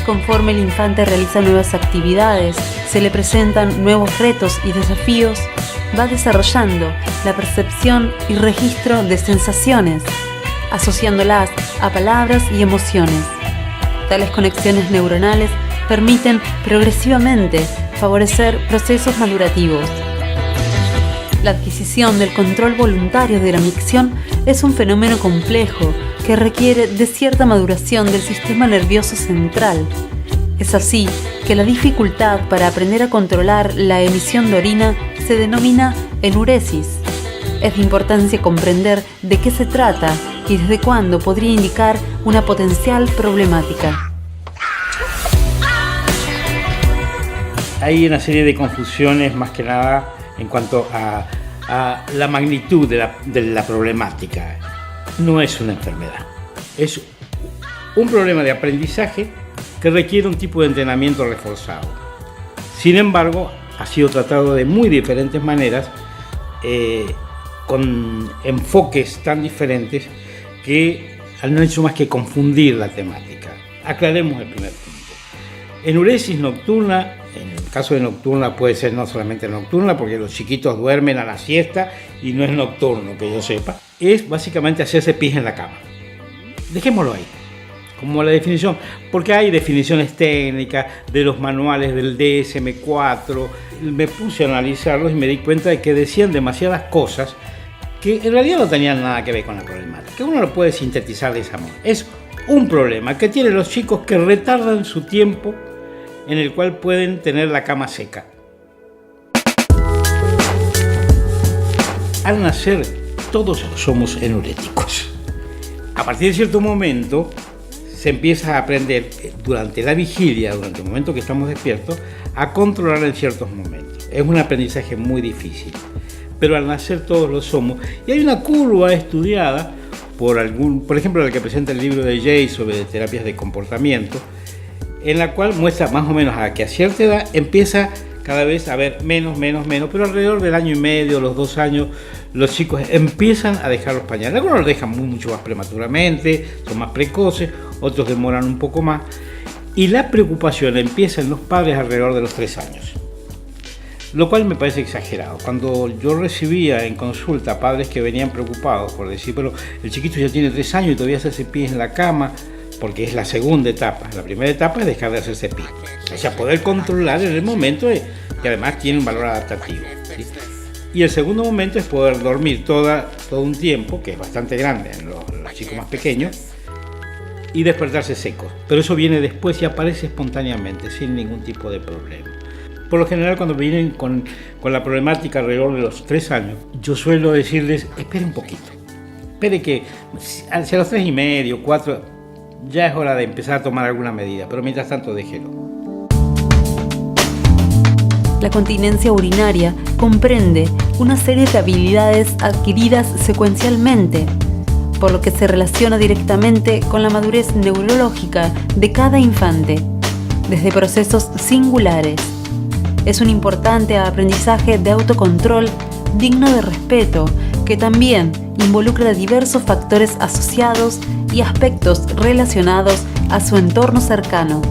conforme el infante realiza nuevas actividades, se le presentan nuevos retos y desafíos, va desarrollando la percepción y registro de sensaciones, asociándolas a palabras y emociones. Tales conexiones neuronales permiten progresivamente favorecer procesos madurativos. La adquisición del control voluntario de la micción es un fenómeno complejo que requiere de cierta maduración del sistema nervioso central. Es así que la dificultad para aprender a controlar la emisión de orina se denomina enuresis. Es de importancia comprender de qué se trata y desde cuándo podría indicar una potencial problemática. Hay una serie de confusiones más que nada en cuanto a la magnitud de la problemática. No es una enfermedad, es un problema de aprendizaje que requiere un tipo de entrenamiento reforzado. Sin embargo, ha sido tratado de muy diferentes maneras, con enfoques tan diferentes que no han hecho más que confundir la temática. Aclaremos el primer punto. Enuresis nocturna, en el caso de nocturna puede ser no solamente nocturna, porque los chiquitos duermen a la siesta y no es nocturno, que yo sepa, es básicamente hacerse pis en la cama. Dejémoslo ahí, como la definición, porque hay definiciones técnicas de los manuales del DSM-4. Me puse a analizarlos y me di cuenta de que decían demasiadas cosas que en realidad no tenían nada que ver con la problemática. Uno lo puede sintetizar de esa manera. Es un problema que tienen los chicos que retardan su tiempo en el cual pueden tener la cama seca. Al nacer, todos somos enuréticos. A partir de cierto momento, se empieza a aprender durante la vigilia, durante el momento que estamos despiertos, a controlar en ciertos momentos. Es un aprendizaje muy difícil, pero al nacer todos lo somos. Y hay una curva estudiada por ejemplo, la que presenta el libro de Jay sobre terapias de comportamiento, en la cual muestra más o menos que a cierta edad empieza cada vez a haber menos, pero alrededor del año y medio, los 2 años, los chicos empiezan a dejar los pañales. Algunos los dejan mucho más prematuramente, son más precoces, otros demoran un poco más, y la preocupación empieza en los padres alrededor de los 3 años, lo cual me parece exagerado. Cuando yo recibía en consulta padres que venían preocupados por decir, pero el chiquito ya tiene 3 años y todavía se hace pis en la cama, porque es la segunda etapa. La primera etapa es dejar de hacerse pis, o sea, poder controlar en el momento que además tiene un valor adaptativo, ¿sí? Y el segundo momento es poder dormir todo un tiempo, que es bastante grande en los chicos más pequeños, y despertarse secos. Pero eso viene después y aparece espontáneamente, sin ningún tipo de problema. Por lo general, cuando vienen con la problemática alrededor de los 3 años, yo suelo decirles, espere un poquito. Espere que hacia los 3 y medio, 4, ya es hora de empezar a tomar alguna medida, pero mientras tanto déjelo. La continencia urinaria comprende una serie de habilidades adquiridas secuencialmente, por lo que se relaciona directamente con la madurez neurológica de cada infante, desde procesos singulares. Es un importante aprendizaje de autocontrol digno de respeto, que también involucra diversos factores asociados y aspectos relacionados a su entorno cercano.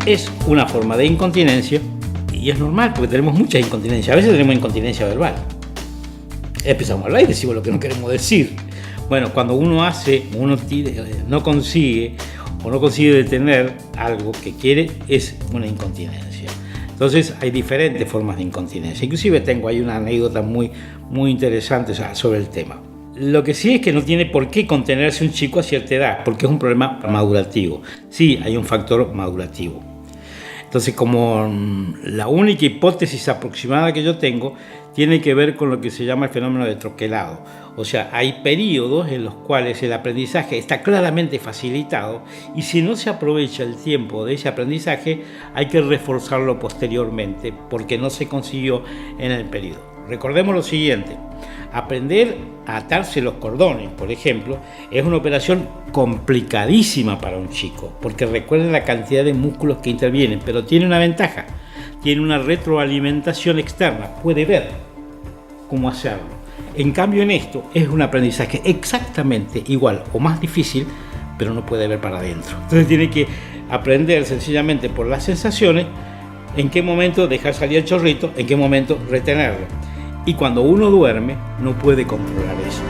Es una forma de incontinencia y es normal porque tenemos mucha incontinencia. A veces tenemos incontinencia verbal. Empezamos a hablar y decimos lo que no queremos decir. Bueno, cuando uno no consigue detener algo que quiere, es una incontinencia. Entonces hay diferentes formas de incontinencia. Inclusive tengo ahí una anécdota muy interesante sobre el tema. Lo que sí es que no tiene por qué contenerse un chico a cierta edad, porque es un problema madurativo. Sí, hay un factor madurativo. Entonces, como la única hipótesis aproximada que yo tengo tiene que ver con lo que se llama el fenómeno de troquelado. O sea, hay periodos en los cuales el aprendizaje está claramente facilitado y si no se aprovecha el tiempo de ese aprendizaje, hay que reforzarlo posteriormente porque no se consiguió en el periodo. Recordemos lo siguiente, aprender a atarse los cordones, por ejemplo, es una operación complicadísima para un chico, porque recuerden la cantidad de músculos que intervienen, pero tiene una ventaja, tiene una retroalimentación externa, puede ver cómo hacerlo. En cambio en esto es un aprendizaje exactamente igual o más difícil, pero no puede ver para adentro. Entonces tiene que aprender sencillamente por las sensaciones en qué momento dejar salir el chorrito, en qué momento retenerlo. Y cuando uno duerme, no puede controlar eso.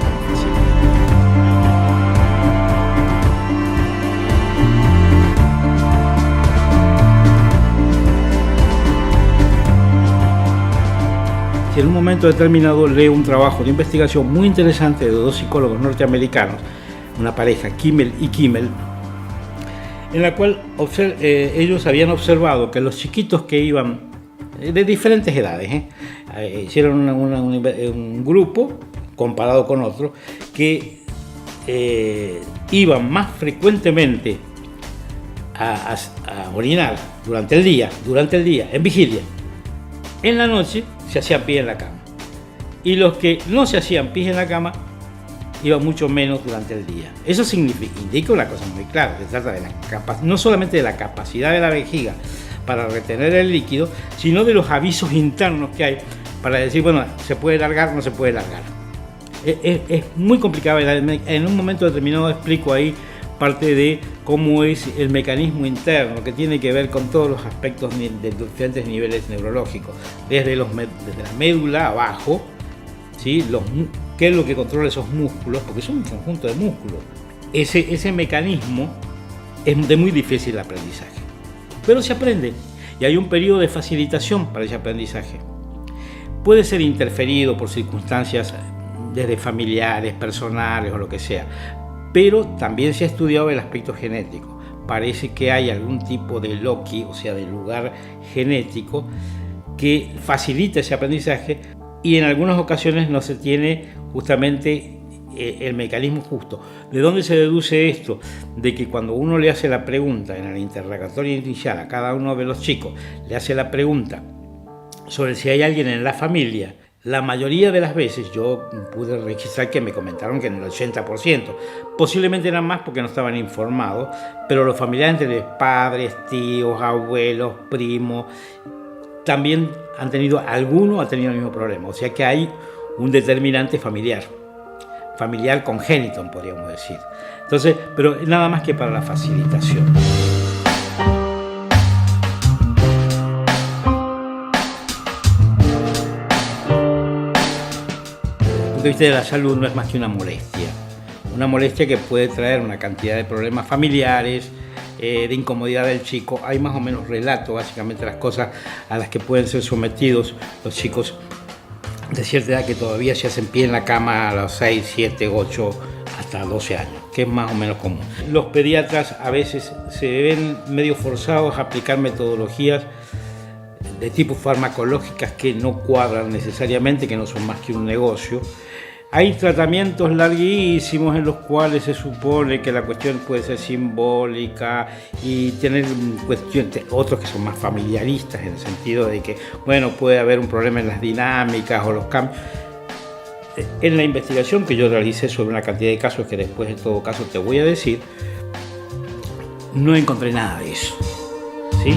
Si en un momento determinado leo un trabajo de investigación muy interesante de dos psicólogos norteamericanos, una pareja, Kimmel y Kimmel, en la cual ellos habían observado que los chiquitos que iban de diferentes edades, hicieron un grupo comparado con otro que iban más frecuentemente a orinar durante el día, en vigilia. En la noche se hacían pis en la cama. Y los que no se hacían pis en la cama iban mucho menos durante el día. Eso indica una cosa muy clara. Se trata de no solamente de la capacidad de la vejiga para retener el líquido, sino de los avisos internos que hay para decir, bueno, se puede largar, no se puede largar. Es muy complicado. En un momento determinado explico ahí parte de cómo es el mecanismo interno que tiene que ver con todos los aspectos de diferentes niveles neurológicos, desde la médula abajo, ¿sí? ¿Qué es lo que controla esos músculos? Porque son un conjunto de músculos. Ese mecanismo es de muy difícil aprendizaje, pero se aprende y hay un periodo de facilitación para ese aprendizaje. Puede ser interferido por circunstancias desde familiares, personales o lo que sea, pero también se ha estudiado el aspecto genético. Parece que hay algún tipo de loci, o sea, de lugar genético, que facilita ese aprendizaje y en algunas ocasiones no se tiene justamente el mecanismo justo. ¿De dónde se deduce esto? De que cuando uno le hace la pregunta en el interrogatorio inicial a cada uno de los chicos, le hace la pregunta sobre si hay alguien en la familia, la mayoría de las veces yo pude registrar que me comentaron que en el 80%, posiblemente eran más porque no estaban informados, pero los familiares entre padres, tíos, abuelos, primos, también algunos han tenido el mismo problema, o sea que hay un determinante familiar congénito, podríamos decir. Entonces, pero nada más que para la facilitación. El punto de vista de la salud no es más que una molestia que puede traer una cantidad de problemas familiares, de incomodidad del chico. Hay más o menos relato, básicamente, las cosas a las que pueden ser sometidos los chicos de cierta edad que todavía se hacen pie en la cama a los 6, 7, 8, hasta 12 años, que es más o menos común. Los pediatras a veces se ven medio forzados a aplicar metodologías de tipo farmacológicas que no cuadran necesariamente, que no son más que un negocio. Hay tratamientos larguísimos en los cuales se supone que la cuestión puede ser simbólica y tener cuestiones, otros que son más familiaristas en el sentido de que, bueno, puede haber un problema en las dinámicas o los cambios. En la investigación que yo realicé sobre una cantidad de casos que después en todo caso te voy a decir, no encontré nada de eso, ¿sí?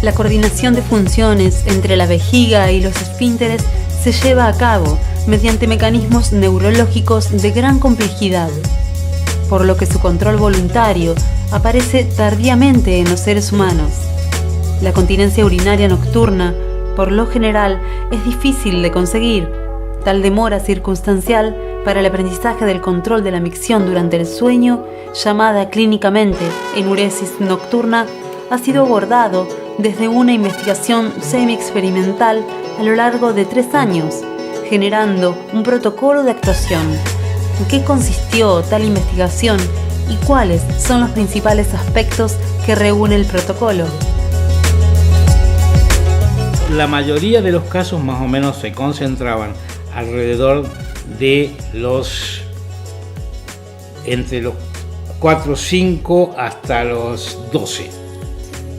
La coordinación de funciones entre la vejiga y los esfínteres se lleva a cabo mediante mecanismos neurológicos de gran complejidad, por lo que su control voluntario aparece tardíamente en los seres humanos. La continencia urinaria nocturna, por lo general, es difícil de conseguir. Tal demora circunstancial para el aprendizaje del control de la micción durante el sueño, llamada clínicamente enuresis nocturna, ha sido abordado desde una investigación semi-experimental a lo largo de 3 años, generando un protocolo de actuación. ¿En qué consistió tal investigación y cuáles son los principales aspectos que reúne el protocolo? La mayoría de los casos más o menos se concentraban alrededor de entre los 4 o 5 hasta los 12.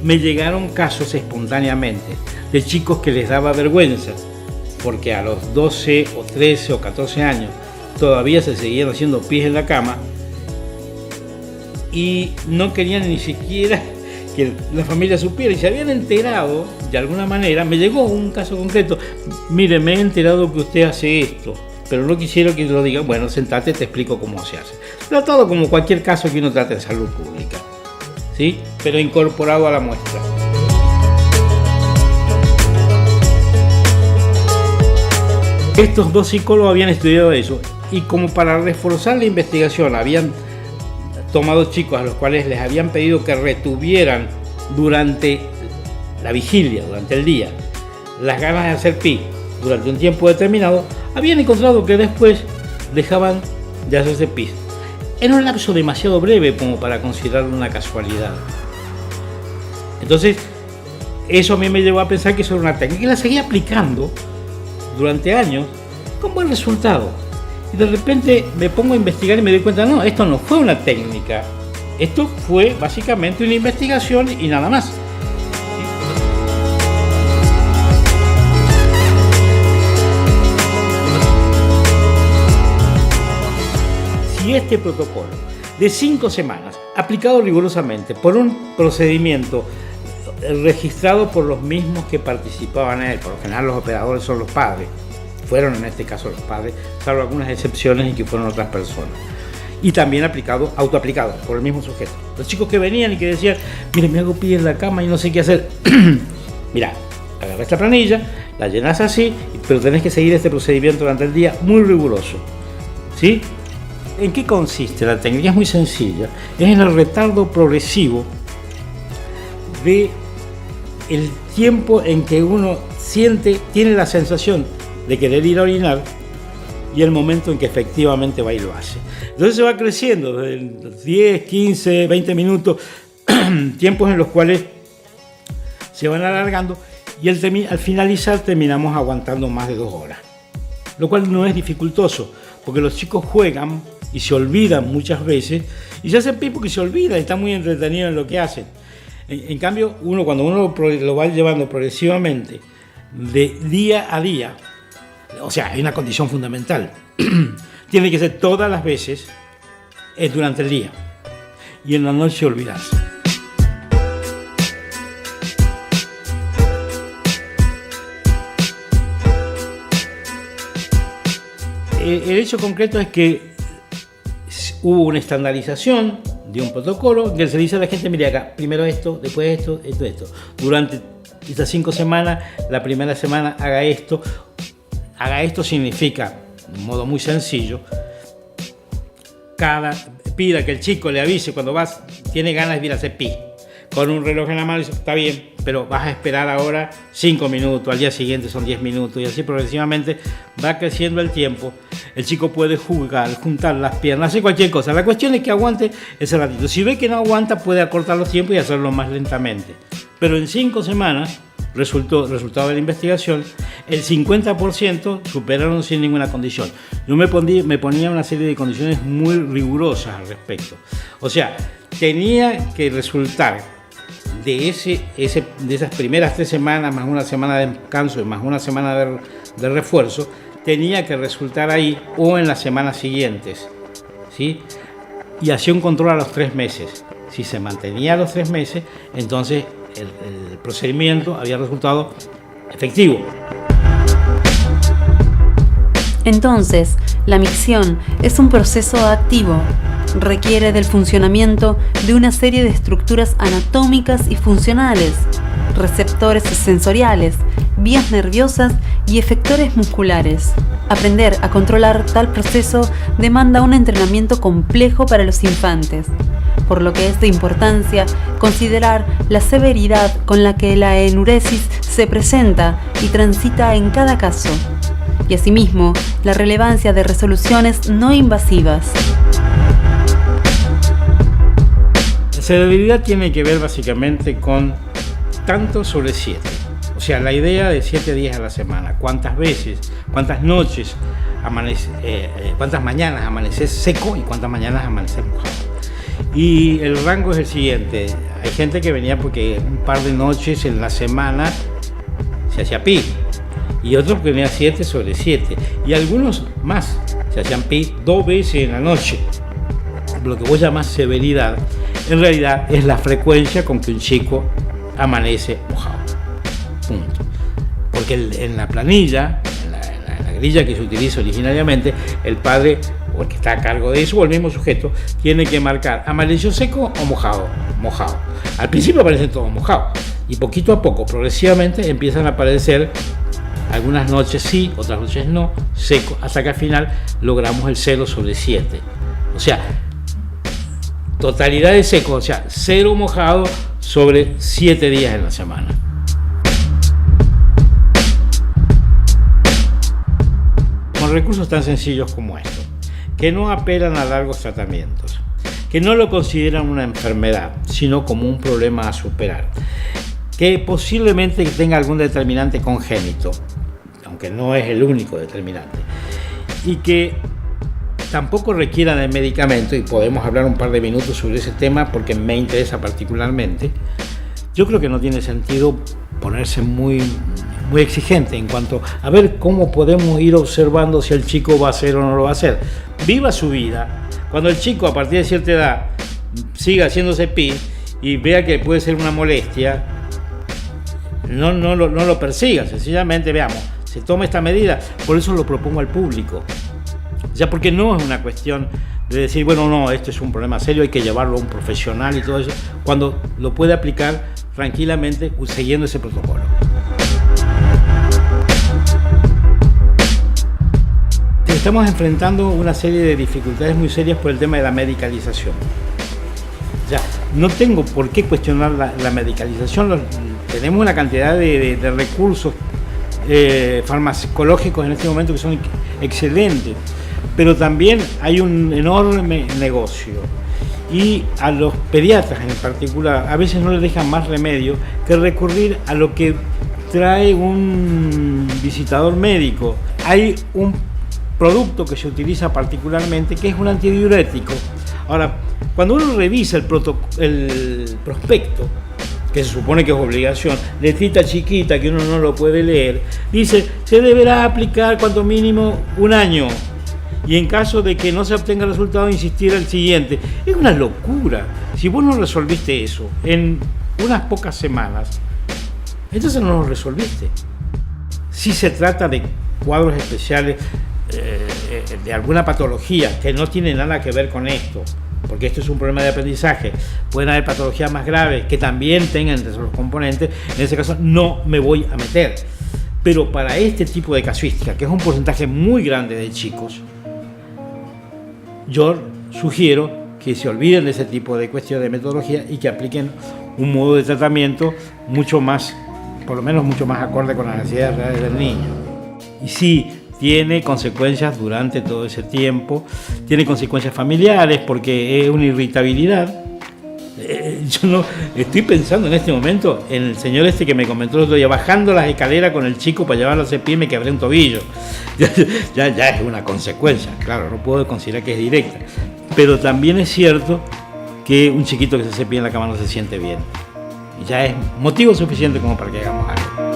Me llegaron casos espontáneamente de chicos que les daba vergüenza, porque a los 12 o 13 o 14 años todavía se seguían haciendo pis en la cama y no querían ni siquiera que la familia supiera, y se habían enterado de alguna manera. Me llegó un caso concreto: mire, me he enterado que usted hace esto, pero no quisiera que lo diga. Bueno, sentate, te explico cómo se hace. Tratado como cualquier caso que uno trata en salud pública, ¿sí? Pero incorporado a la muestra. Estos 2 psicólogos habían estudiado eso, y como para reforzar la investigación habían tomado chicos a los cuales les habían pedido que retuvieran durante la vigilia, durante el día, las ganas de hacer pis durante un tiempo determinado. Habían encontrado que después dejaban de hacerse pis en un lapso demasiado breve como para considerarlo una casualidad. Entonces, eso a mí me llevó a pensar que eso era una técnica, y la seguí aplicando durante años con buen resultado. Y de repente me pongo a investigar y me doy cuenta: no, esto no fue una técnica, esto fue básicamente una investigación y nada más. Si este protocolo de 5 semanas, aplicado rigurosamente por un procedimiento registrado por los mismos que participaban en él, por lo general los operadores son los padres, fueron en este caso los padres, salvo algunas excepciones y que fueron otras personas, y también autoaplicado por el mismo sujeto. Los chicos que venían y que decían: mire, me hago pis en la cama y no sé qué hacer. Mira, agarra esta planilla, la llenas así, pero tenés que seguir este procedimiento durante el día muy riguroso, ¿sí? ¿En qué consiste la técnica? Es muy sencilla. Es en el retardo progresivo de el tiempo en que uno tiene la sensación de querer ir a orinar y el momento en que efectivamente va y lo hace. Entonces se va creciendo de 10, 15, 20 minutos, tiempos en los cuales se van alargando, y al finalizar terminamos aguantando más de 2 horas, lo cual no es dificultoso, porque los chicos juegan y se olvidan muchas veces, y se hacen pis porque se olvidan, están muy entretenidos en lo que hacen. En cambio, cuando uno lo va llevando progresivamente de día a día, o sea, hay una condición fundamental: tiene que ser todas las veces durante el día, y en la noche olvidarse. El hecho concreto es que hubo una estandarización de un protocolo que se dice a la gente: mire, acá, primero esto, después esto. Durante estas 5 semanas, la primera semana haga esto. Haga esto significa, de un modo muy sencillo, pida que el chico le avise cuando tiene ganas de ir a hacer pis, con un reloj en la mano, y dice: está bien, pero vas a esperar ahora 5 minutos, al día siguiente son 10 minutos, y así progresivamente va creciendo el tiempo. El chico puede jugar, juntar las piernas, hacer cualquier cosa. La cuestión es que aguante ese ratito. Si ve que no aguanta, puede acortar los tiempos y hacerlo más lentamente. Pero en 5 semanas, resultado de la investigación, el 50% superaron sin ninguna condición. Yo me ponía una serie de condiciones muy rigurosas al respecto. O sea, tenía que resultar de esas primeras 3 semanas, más una semana de descanso y más una semana de refuerzo, tenía que resultar ahí o en las semanas siguientes, ¿sí? Y hacía un control a los 3 meses. Si se mantenía a los 3 meses, entonces el procedimiento había resultado efectivo. Entonces, la micción es un proceso activo. Requiere del funcionamiento de una serie de estructuras anatómicas y funcionales, receptores sensoriales, vías nerviosas y efectores musculares. Aprender a controlar tal proceso demanda un entrenamiento complejo para los infantes, por lo que es de importancia considerar la severidad con la que la enuresis se presenta y transita en cada caso, y asimismo la relevancia de resoluciones no invasivas. La severidad tiene que ver básicamente con tanto sobre 7. O sea, la idea de 7 días a la semana, cuántas veces, cuántas noches cuántas mañanas amaneces seco y cuántas mañanas amaneces mojado. Y el rango es el siguiente: hay gente que venía porque un par de noches en la semana se hacía pi, y otros que venían 7 sobre 7, y algunos más se hacían pi 2 veces en la noche. Lo que vos llamás severidad, en realidad es la frecuencia con que un chico amanece mojado. Punto. Porque en la planilla, en la grilla que se utiliza originariamente, el padre o el que está a cargo de eso o el mismo sujeto tiene que marcar: amaneció seco o mojado. Mojado. Al principio aparecen todos mojados y poquito a poco, progresivamente, empiezan a aparecer algunas noches sí, otras noches no, seco, hasta que al final logramos el 0 sobre 7. O sea, totalidad de seco, o sea, 0 mojado sobre 7 días en la semana. Con recursos tan sencillos como estos, que no apelan a largos tratamientos, que no lo consideran una enfermedad, sino como un problema a superar, que posiblemente tenga algún determinante congénito, aunque no es el único determinante, y que tampoco requiera de medicamento, y podemos hablar un par de minutos sobre ese tema porque me interesa particularmente. Yo creo que no tiene sentido ponerse muy exigente en cuanto a ver cómo podemos ir observando si el chico va a hacer o no lo va a hacer. Viva su vida. Cuando el chico a partir de cierta edad siga haciéndose pi y vea que puede ser una molestia, no lo persiga, sencillamente veamos, se toma esta medida. Por eso lo propongo al público. Ya, porque no es una cuestión de decir, bueno, no, esto es un problema serio, hay que llevarlo a un profesional y todo eso, cuando lo puede aplicar tranquilamente siguiendo ese protocolo. Estamos enfrentando una serie de dificultades muy serias por el tema de la medicalización. Ya, no tengo por qué cuestionar la medicalización, tenemos una cantidad de recursos farmacológicos en este momento que son excelentes, pero también hay un enorme negocio y a los pediatras en particular a veces no les dejan más remedio que recurrir a lo que trae un visitador médico. Hay un producto que se utiliza particularmente que es un antidiurético. Ahora, cuando uno revisa el prospecto, que se supone que es obligación, letrita chiquita que uno no lo puede leer, dice: se deberá aplicar cuanto mínimo 1 año, y en caso de que no se obtenga resultado, insistir al siguiente. Es una locura. Si vos no resolviste eso en unas pocas semanas, entonces no lo resolviste. Si se trata de cuadros especiales, de alguna patología que no tiene nada que ver con esto, porque esto es un problema de aprendizaje, pueden haber patologías más graves que también tengan entre los componentes, en ese caso no me voy a meter. Pero para este tipo de casuística, que es un porcentaje muy grande de chicos, yo sugiero que se olviden de ese tipo de cuestiones de metodología y que apliquen un modo de tratamiento mucho más, por lo menos mucho más acorde con las necesidades reales del niño. Y sí, tiene consecuencias durante todo ese tiempo, tiene consecuencias familiares porque es una irritabilidad. Yo no estoy pensando en este momento en el señor este que me comentó el otro día, bajando las escaleras con el chico para llevarlo a ese pie y me quebré un tobillo. Ya es una consecuencia, claro, no puedo considerar que es directa, pero también es cierto que un chiquito que se hace pie en la cama no se siente bien, y ya es motivo suficiente como para que hagamos algo.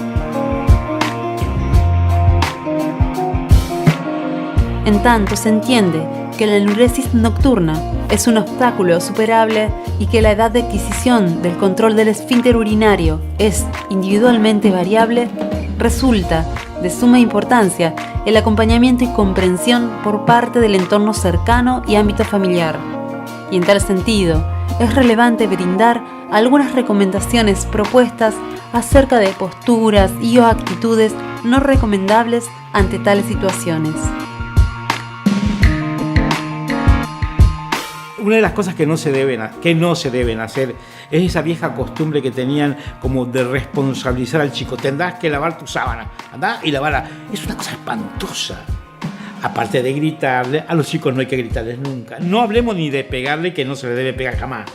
En tanto, se entiende que la enuresis nocturna es un obstáculo superable y que la edad de adquisición del control del esfínter urinario es individualmente variable, resulta de suma importancia el acompañamiento y comprensión por parte del entorno cercano y ámbito familiar. Y en tal sentido, es relevante brindar algunas recomendaciones propuestas acerca de posturas y o actitudes no recomendables ante tales situaciones. Una de las cosas que no se deben hacer es esa vieja costumbre que tenían como de responsabilizar al chico. Tendrás que lavar tu sábana, andá y lavarla. Es una cosa espantosa. Aparte de gritarle, a los chicos no hay que gritarles nunca. No hablemos ni de pegarle, que no se le debe pegar jamás.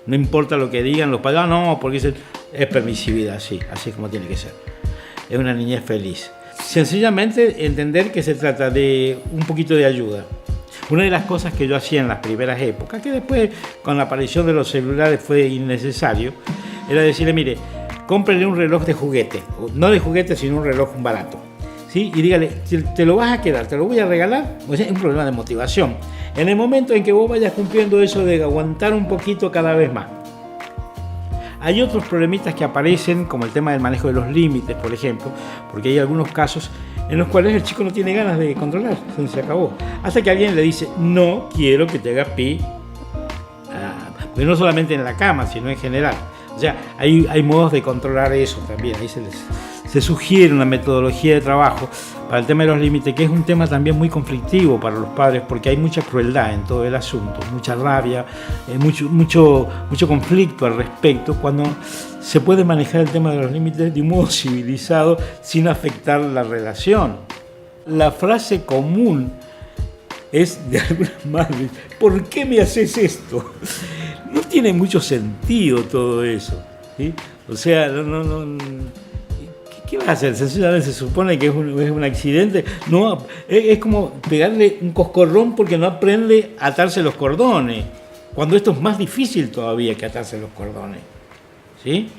No importa lo que digan los padres, no, porque es permisividad, así es como tiene que ser. es una niñez feliz. Sencillamente entender que se trata de un poquito de ayuda. Una de las cosas que yo hacía en las primeras épocas, que después con la aparición de los celulares fue innecesario, era decirle, mire, cómprele un reloj de juguete, no de juguete, sino un reloj barato, ¿sí? Y dígale, te lo vas a quedar, te lo voy a regalar, pues es un problema de motivación. En el momento en que vos vayas cumpliendo eso de aguantar un poquito cada vez más. Hay otros problemitas que aparecen, como el tema del manejo de los límites, por ejemplo, porque hay algunos casos en los cuales el chico no tiene ganas de controlar, se acabó. Hasta que alguien le dice, no quiero que te hagas pi, porque no solamente en la cama, sino en general. O sea, hay modos de controlar eso también. Ahí se sugiere una metodología de trabajo para el tema de los límites, que es un tema también muy conflictivo para los padres, porque hay mucha crueldad en todo el asunto, mucha rabia, mucho conflicto al respecto, cuando se puede manejar el tema de los límites de un modo civilizado sin afectar la relación. La frase común es de algunas madres, ¿por qué me haces esto? No tiene mucho sentido todo eso, ¿sí? O sea, ¿qué va a hacer? Sencillamente se supone que es un accidente. No, es como pegarle un coscorrón porque no aprende a atarse los cordones, cuando esto es más difícil todavía que atarse los cordones, ¿sí?